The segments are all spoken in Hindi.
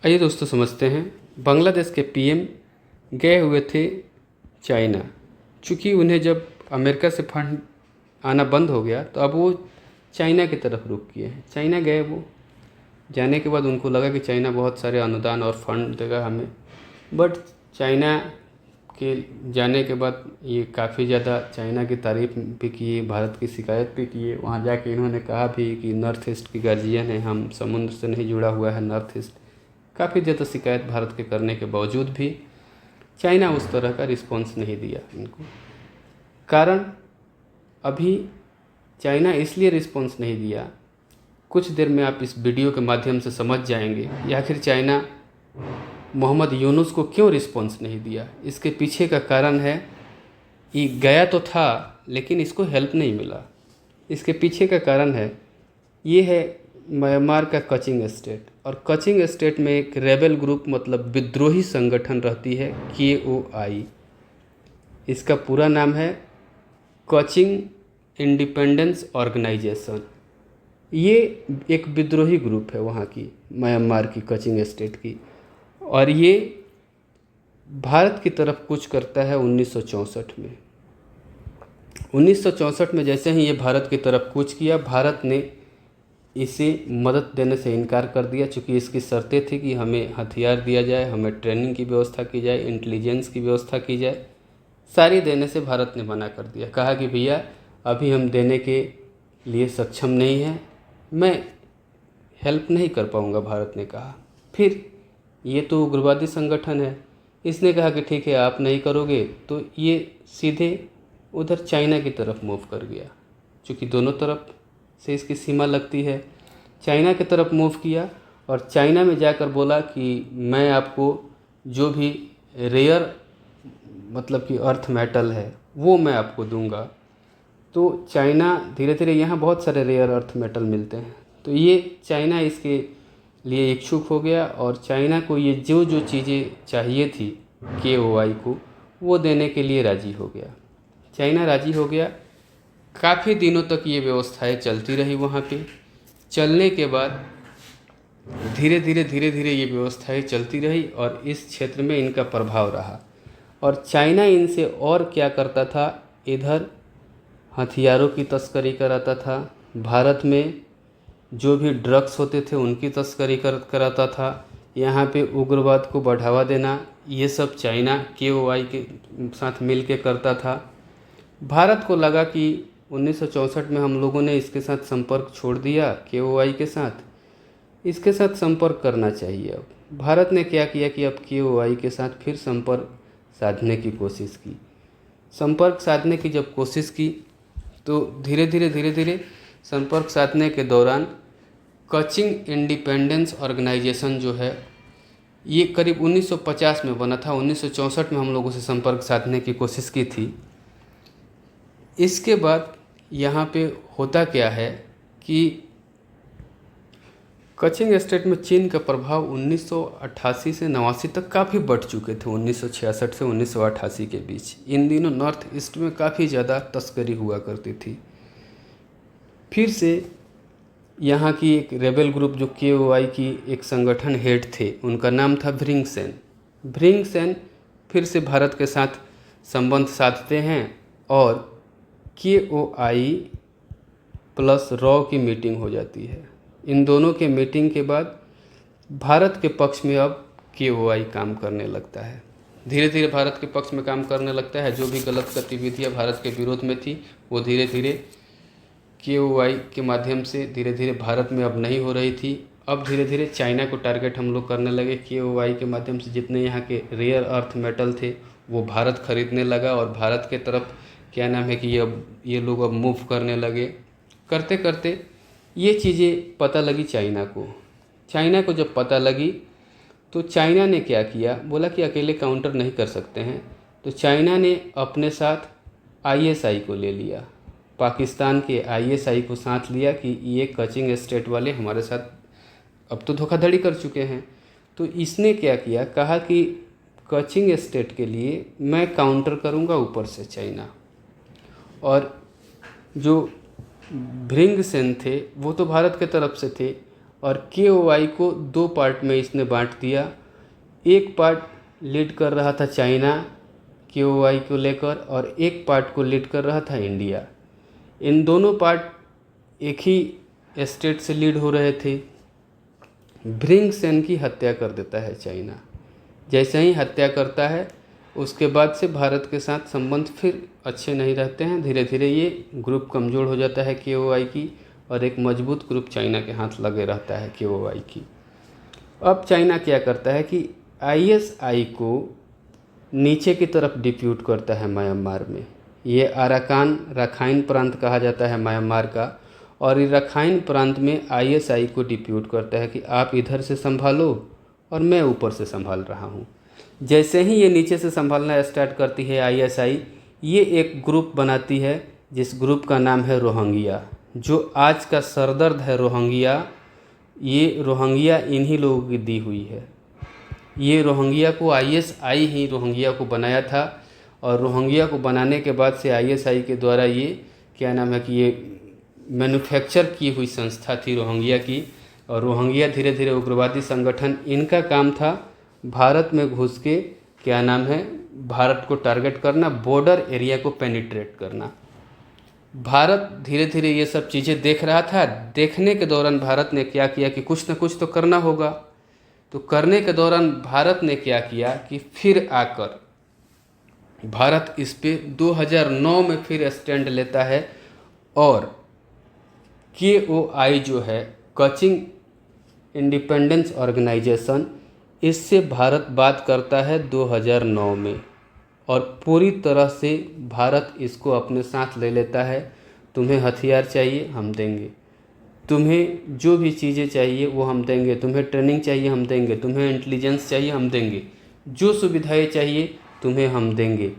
आइए दोस्तों समझते हैं। बांग्लादेश के पीएम गए हुए थे चाइना। चूँकि उन्हें जब अमेरिका से फंड आना बंद हो गया तो अब वो चाइना की तरफ रुख किए हैं। चाइना गए, वो जाने के बाद उनको लगा कि चाइना बहुत सारे अनुदान और फंड देगा हमें, बट चाइना के जाने के बाद ये काफ़ी ज़्यादा चाइना की तारीफ भी किए, भारत की शिकायत भी किए। वहाँ जाके इन्होंने कहा भी कि नॉर्थ ईस्ट की गार्जियन है, हम समुद्र से नहीं जुड़ा हुआ है नॉर्थ ईस्ट। काफ़ी ज़्यादा शिकायत भारत के करने के बावजूद भी चाइना उस तरह का रिस्पॉन्स नहीं दिया इनको। कारण अभी चाइना इसलिए रिस्पॉन्स नहीं दिया, कुछ देर में आप इस वीडियो के माध्यम से समझ जाएंगे या आखिर चाइना मोहम्मद यूनुस को क्यों रिस्पॉन्स नहीं दिया। इसके पीछे का कारण है, ये गया तो था लेकिन इसको हेल्प नहीं मिला। इसके पीछे का कारण है, ये है म्यांमार का कचिंग स्टेट, और कचिंग स्टेट में एक रेबल ग्रुप मतलब विद्रोही संगठन रहती है KOI। इसका पूरा नाम है कचिंग इंडिपेंडेंस ऑर्गेनाइजेशन। ये एक विद्रोही ग्रुप है वहाँ की, म्यांमार की कचिंग स्टेट की, और ये भारत की तरफ कूच करता है 1964 में। 1964 में जैसे ही ये भारत की तरफ कूच किया, भारत ने इसे मदद देने से इनकार कर दिया, चूँकि इसकी शर्तें थी कि हमें हथियार दिया जाए, हमें ट्रेनिंग की व्यवस्था की जाए, इंटेलिजेंस की व्यवस्था की जाए। सारी देने से भारत ने मना कर दिया, कहा कि भैया अभी हम देने के लिए सक्षम नहीं हैं, मैं हेल्प नहीं कर पाऊँगा, भारत ने कहा। फिर ये तो उग्रवादी संगठन है, इसने कहा कि ठीक है आप नहीं करोगे, तो ये सीधे उधर चाइना की तरफ मूव कर गया। चूँकि दोनों तरफ से इसकी सीमा लगती है, चाइना की तरफ मूव किया और चाइना में जाकर बोला कि मैं आपको जो भी रेयर मतलब कि अर्थ मेटल है वो मैं आपको दूंगा। तो चाइना धीरे धीरे, यहाँ बहुत सारे रेयर अर्थ मेटल मिलते हैं, तो ये चाइना इसके लिए इच्छुक हो गया और चाइना को ये जो जो चीज़ें चाहिए थी KOI को, वो देने के लिए राज़ी हो गया। चाइना राज़ी हो गया। काफ़ी दिनों तक ये व्यवस्थाएं चलती रही वहाँ पे। चलने के बाद धीरे धीरे ये व्यवस्थाएं चलती रही और इस क्षेत्र में इनका प्रभाव रहा। और चाइना इनसे और क्या करता था, इधर हथियारों की तस्करी कराता था, भारत में जो भी ड्रग्स होते थे उनकी तस्करी कराता था, यहाँ पे उग्रवाद को बढ़ावा देना, ये सब चाइना KOI के साथ मिल के करता था। भारत को लगा कि 1964 में हम लोगों ने इसके साथ संपर्क छोड़ दिया, KOI के साथ, इसके साथ संपर्क करना चाहिए। अब भारत ने क्या किया कि अब KOI के साथ फिर संपर्क साधने की कोशिश की। संपर्क साधने की जब कोशिश की तो धीरे धीरे संपर्क साधने के दौरान कचिंग इंडिपेंडेंस ऑर्गेनाइजेशन जो है, ये करीब 1950 में बना था। 1964 में हम लोगों से संपर्क साधने की कोशिश की थी। इसके बाद यहाँ पे होता क्या है कि कचिंग स्टेट में चीन का प्रभाव 1988 से 89 तक काफ़ी बढ़ चुके थे। 1966 से 1988 के बीच इन दिनों नॉर्थ ईस्ट में काफ़ी ज़्यादा तस्करी हुआ करती थी। फिर से यहाँ की एक रेबल ग्रुप जो KOI की एक संगठन हेड थे, उनका नाम था भ्रिंग सेन। भ्रिंग सेन फिर से भारत के साथ संबंध साधते हैं और KOI प्लस रॉ की मीटिंग हो जाती है। इन दोनों के मीटिंग के बाद भारत के पक्ष में अब KOI काम करने लगता है। धीरे धीरे भारत के पक्ष में काम करने लगता है। जो भी गलत गतिविधियाँ भारत के विरोध में थी वो धीरे धीरे KOI के माध्यम से धीरे धीरे भारत में अब नहीं हो रही थी। अब धीरे धीरे चाइना को टारगेट हम लोग करने लगे। KOI के माध्यम से जितने यहाँ के रेयर अर्थ मेटल थे वो भारत खरीदने लगा और भारत के तरफ क्या नाम है कि ये लोग अब मूव करने लगे। करते करते ये चीज़ें पता लगी चाइना को। चाइना को जब पता लगी तो चाइना ने क्या किया, बोला कि अकेले काउंटर नहीं कर सकते हैं, तो चाइना ने अपने साथ ISI को ले लिया। पाकिस्तान के ISI को साथ लिया कि ये कचिंग स्टेट वाले हमारे साथ अब तो धोखाधड़ी कर चुके हैं। तो इसने क्या किया, कहा कि कचिंग स्टेट के लिए मैं काउंटर करूंगा ऊपर से चाइना। और जो भ्रिंग सेन थे वो तो भारत के तरफ से थे और KOI को 2 पार्ट में इसने बांट दिया। एक पार्ट लीड कर रहा था चाइना KOI को लेकर और एक पार्ट को लीड कर रहा था इंडिया। इन दोनों पार्ट एक ही स्टेट से लीड हो रहे थे। भ्रिंग सेन की हत्या कर देता है चाइना। जैसे ही हत्या करता है उसके बाद से भारत के साथ संबंध फिर अच्छे नहीं रहते हैं। धीरे धीरे ये ग्रुप कमज़ोर हो जाता है KOI की और एक मजबूत ग्रुप चाइना के हाथ लगे रहता है KOI की। अब चाइना क्या करता है कि ISI को नीचे की तरफ डिप्यूट करता है म्यांमार में। ये अराकान रखाइन प्रांत कहा जाता है म्यांमार का, और ये रखाइन प्रांत में ISI को डिप्यूट करता है कि आप इधर से संभालो और मैं ऊपर से संभाल रहा हूँ। जैसे ही ये नीचे से संभालना स्टार्ट करती है ISI, ये एक ग्रुप बनाती है जिस ग्रुप का नाम है रोहिंग्या। जो आज का सरदर्द है रोहिंग्या, ये रोहिंग्या इन्हीं लोगों की दी हुई है। ये रोहिंग्या को ISI ही रोहिंग्या को बनाया था, और रोहिंग्या को बनाने के बाद से ISI के द्वारा ये क्या नाम है कि ये मैन्युफैक्चर की हुई संस्था थी रोहिंग्या की। और रोहिंग्या धीरे धीरे उग्रवादी संगठन, इनका काम था भारत में घुस के क्या नाम है भारत को टारगेट करना, बॉर्डर एरिया को पेनिट्रेट करना। भारत धीरे धीरे ये सब चीज़ें देख रहा था। देखने के दौरान भारत ने क्या किया कि कुछ न कुछ तो करना होगा। तो करने के दौरान भारत ने क्या किया कि फिर आकर भारत इस पे 2009 में फिर स्टैंड लेता है, और KOI जो है कचिंग इंडिपेंडेंस ऑर्गेनाइजेशन, इससे भारत बात करता है 2009 में, और पूरी तरह से भारत इसको अपने साथ ले लेता है। तुम्हें हथियार चाहिए हम देंगे, तुम्हें जो भी चीज़ें चाहिए वो हम देंगे, तुम्हें ट्रेनिंग चाहिए हम देंगे, तुम्हें इंटेलिजेंस चाहिए हम देंगे, जो सुविधाएं चाहिए तुम्हें हम देंगे।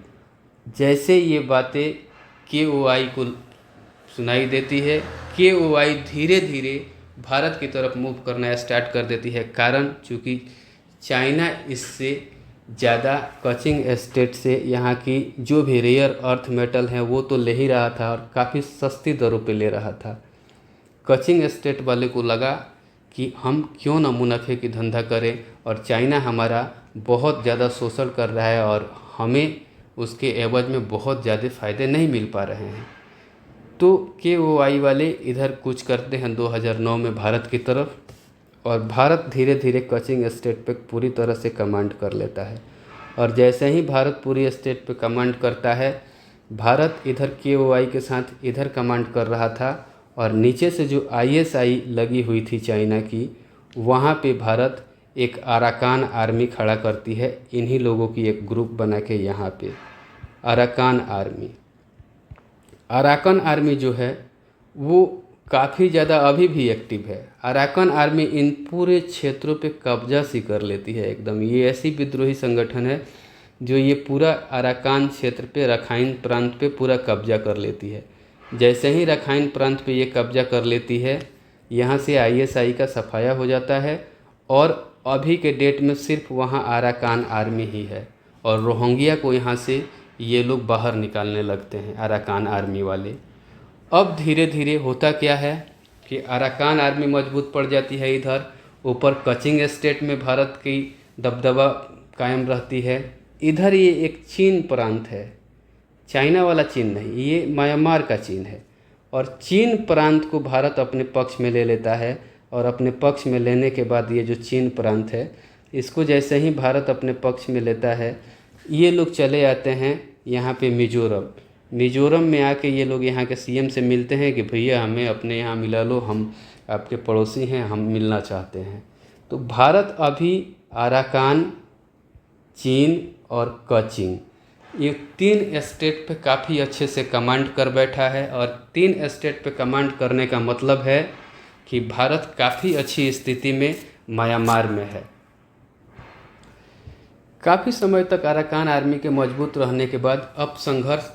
जैसे ये बातें KOI को सुनाई देती है, KOI धीरे धीरे भारत की तरफ मूव करना स्टार्ट कर देती है। कारण चूँकि चाइना इससे ज़्यादा कचिंग एस्टेट से यहाँ की जो भी रेयर अर्थ मेटल हैं वो तो ले ही रहा था, और काफ़ी सस्ती दरों पे ले रहा था। कचिंग एस्टेट वाले को लगा कि हम क्यों ना मुनाफे की धंधा करें, और चाइना हमारा बहुत ज़्यादा शोषण कर रहा है और हमें उसके एवज में बहुत ज़्यादा फ़ायदे नहीं मिल पा रहे हैं। तो KOI वाले इधर कुछ करते हैं 2009 में भारत की तरफ, और भारत धीरे धीरे कचिंग एस्टेट पे पूरी तरह से कमांड कर लेता है। और जैसे ही भारत पूरी एस्टेट पे कमांड करता है, भारत इधर KOI के साथ इधर कमांड कर रहा था, और नीचे से जो ISI लगी हुई थी चाइना की, वहाँ पे भारत एक अराकान आर्मी खड़ा करती है। इन्हीं लोगों की एक ग्रुप बना के यहाँ पे अराकान आर्मी। अराकान आर्मी जो है वो काफ़ी ज़्यादा अभी भी एक्टिव है। अराकान आर्मी इन पूरे क्षेत्रों पे कब्जा सी कर लेती है एकदम। ये ऐसी विद्रोही संगठन है जो ये पूरा अराकान क्षेत्र पे, रखाइन प्रांत पे पूरा कब्जा कर लेती है। जैसे ही रखाइन प्रांत पे ये कब्जा कर लेती है, यहाँ से ISI का सफाया हो जाता है, और अभी के डेट में सिर्फ वहाँ अराकान आर्मी ही है, और रोहिंग्या को यहाँ से ये लोग बाहर निकालने लगते हैं अराकान आर्मी वाले। अब धीरे धीरे होता क्या है कि अराकान आर्मी मजबूत पड़ जाती है इधर, ऊपर कचिंग एस्टेट में भारत की दबदबा कायम रहती है। इधर ये एक चीन प्रांत है, चाइना वाला चीन नहीं, ये म्यांमार का चीन है, और चीन प्रांत को भारत अपने पक्ष में ले लेता है। और अपने पक्ष में लेने के बाद ये जो चीन प्रांत है, इसको जैसे ही भारत अपने पक्ष में लेता है, ये लोग चले आते हैं यहाँ पे मिजोरम में आके ये लोग यहाँ के CM से मिलते हैं कि भैया हमें अपने यहाँ मिला लो, हम आपके पड़ोसी हैं, हम मिलना चाहते हैं। तो भारत अभी अराकान, चीन और कचिंग, ये 3 स्टेट पे काफ़ी अच्छे से कमांड कर बैठा है। और 3 स्टेट पे कमांड करने का मतलब है कि भारत काफ़ी अच्छी स्थिति में म्यांमार में है। काफ़ी समय तक अराकान आर्मी के मजबूत रहने के बाद अब संघर्ष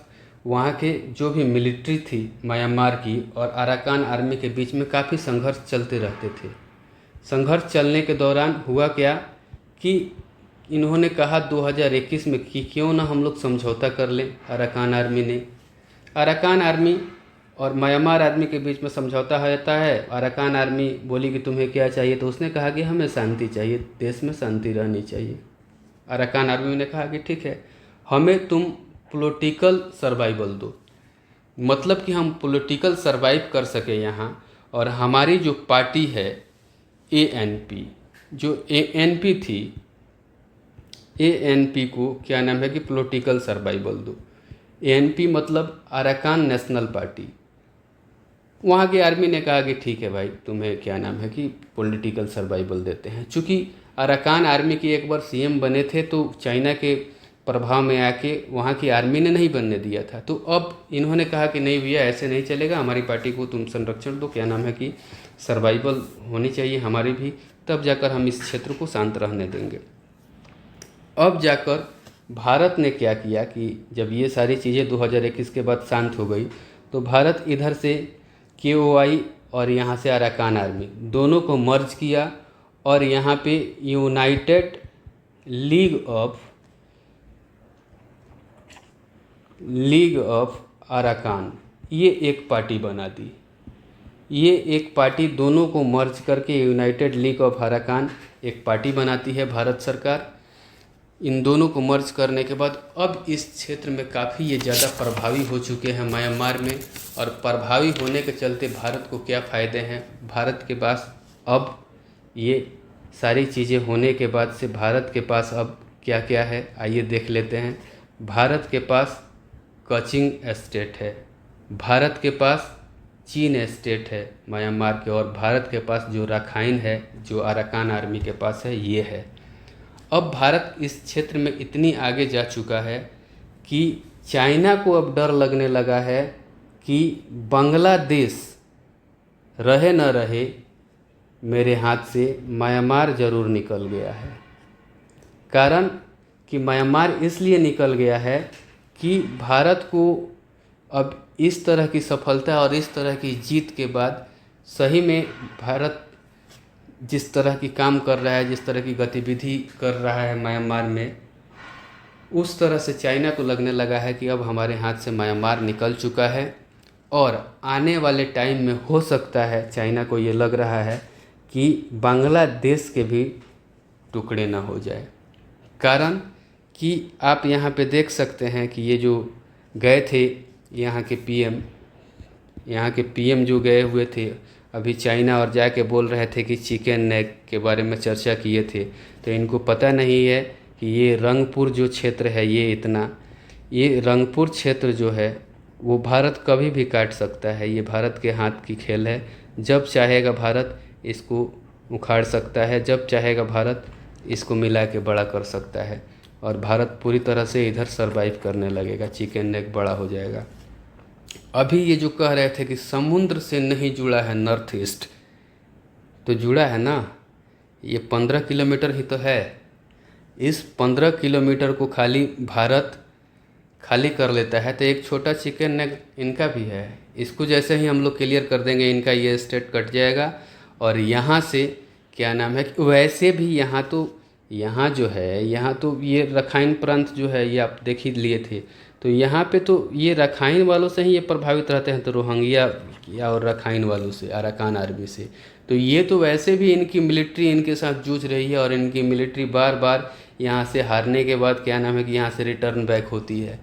वहाँ के जो भी मिलिट्री थी म्यांमार की और अराकान आर्मी के बीच में काफ़ी संघर्ष चलते रहते थे। संघर्ष चलने के दौरान हुआ क्या कि इन्होंने कहा 2021 में कि क्यों ना हम लोग समझौता कर लें। अराकान आर्मी ने, अराकान आर्मी और म्यांमार आर्मी के बीच में समझौता होता है। अराकान आर्मी बोली कि तुम्हें क्या चाहिए, तो उसने कहा कि हमें शांति चाहिए, देश में शांति रहनी चाहिए। अराकान आर्मी ने कहा कि ठीक है, हमें तुम पॉलिटिकल सर्वाइवल दो, मतलब कि हम पॉलिटिकल सर्वाइव कर सके यहाँ। और हमारी जो पार्टी है ANP, जो ANP थी, ANP को क्या नाम है कि पॉलिटिकल सर्वाइवल दो। ANP मतलब अराकान नेशनल पार्टी। वहाँ की आर्मी ने कहा कि ठीक है भाई, तुम्हें क्या नाम है कि पॉलिटिकल सर्वाइवल देते हैं। चूँकि अराकान आर्मी के एक बार CM बने थे, तो चाइना के प्रभाव में आके वहाँ की आर्मी ने नहीं बनने दिया था। तो अब इन्होंने कहा कि नहीं भैया, ऐसे नहीं चलेगा, हमारी पार्टी को तुम संरक्षण दो, क्या नाम है कि सर्वाइवल होनी चाहिए हमारी भी, तब जाकर हम इस क्षेत्र को शांत रहने देंगे। अब जाकर भारत ने क्या किया कि जब ये सारी चीज़ें 2021 के बाद शांत हो गई, तो भारत इधर से KOI और यहाँ से अराकान आर्मी दोनों को मर्ज किया और यहाँ पे यूनाइटेड लीग ऑफ अराकान ये एक पार्टी बना दी। ये एक पार्टी दोनों को मर्ज करके यूनाइटेड लीग ऑफ अराकान एक पार्टी बनाती है भारत सरकार। इन दोनों को मर्ज करने के बाद अब इस क्षेत्र में काफ़ी ये ज़्यादा प्रभावी हो चुके हैं म्यांमार में। और प्रभावी होने के चलते भारत को क्या फ़ायदे हैं, भारत के पास अब ये सारी चीज़ें होने के बाद से भारत के पास अब क्या क्या है, आइए देख लेते हैं। भारत के पास कचिंग स्टेट है, भारत के पास चीन स्टेट है म्यांमार के, और भारत के पास जो राखाइन है, जो अराकान आर्मी के पास है, ये है। अब भारत इस क्षेत्र में इतनी आगे जा चुका है कि चाइना को अब डर लगने लगा है कि बांग्लादेश रहे न रहे मेरे हाथ से म्यांमार ज़रूर निकल गया है। कारण कि म्यांमार इसलिए निकल गया है कि भारत को अब इस तरह की सफलता और इस तरह की जीत के बाद सही में भारत जिस तरह की काम कर रहा है, जिस तरह की गतिविधि कर रहा है म्यांमार में, उस तरह से चाइना को लगने लगा है कि अब हमारे हाथ से म्यांमार निकल चुका है। और आने वाले टाइम में हो सकता है, चाइना को ये लग रहा है कि बांग्लादेश के भी टुकड़े ना हो जाए। कारण कि आप यहाँ पे देख सकते हैं कि ये जो गए थे यहाँ के PM जो गए हुए थे अभी चाइना, और जाके बोल रहे थे कि चिकन नेक के बारे में चर्चा किए थे, तो इनको पता नहीं है कि ये रंगपुर जो क्षेत्र है, ये रंगपुर क्षेत्र जो है वो भारत कभी भी काट सकता है। ये भारत के हाथ की खेल है। जब चाहेगा भारत इसको उखाड़ सकता है, जब चाहेगा भारत इसको मिला के बड़ा कर सकता है, और भारत पूरी तरह से इधर सरवाइव करने लगेगा, चिकन नेक बड़ा हो जाएगा। अभी ये जो कह रहे थे कि समुद्र से नहीं जुड़ा है नॉर्थ ईस्ट, तो जुड़ा है ना, ये 15 किलोमीटर ही तो है। इस 15 किलोमीटर को खाली भारत खाली कर लेता है तो एक छोटा चिकन नेक इनका भी है। इसको जैसे ही हम लोग क्लियर कर देंगे, इनका ये स्टेट कट जाएगा। और यहाँ से क्या नाम है, वैसे भी यहाँ जो है, यहाँ तो ये रखाइन प्रांत जो है, ये आप देख ही लिए थे, तो यहाँ पे तो ये रखाइन वालों से ही ये प्रभावित रहते हैं, तो रोहिंग्या या और रखाइन वालों से, अराकान आर्मी से। तो ये तो वैसे भी इनकी मिलिट्री इनके साथ जूझ रही है, और इनकी मिलिट्री बार बार यहाँ से हारने के बाद क्या नाम है कि यहाँ से रिटर्न बैक होती है।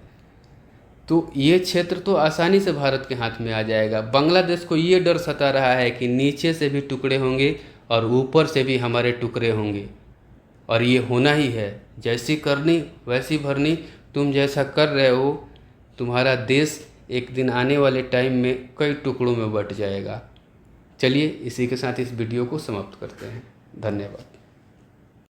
तो ये क्षेत्र तो आसानी से भारत के हाथ में आ जाएगा। बांग्लादेश को ये डर सता रहा है कि नीचे से भी टुकड़े होंगे और ऊपर से भी हमारे टुकड़े होंगे, और ये होना ही है। जैसी करनी वैसी भरनी। तुम जैसा कर रहे हो, तुम्हारा देश एक दिन आने वाले टाइम में कई टुकड़ों में बट जाएगा। चलिए इसी के साथ इस वीडियो को समाप्त करते हैं। धन्यवाद।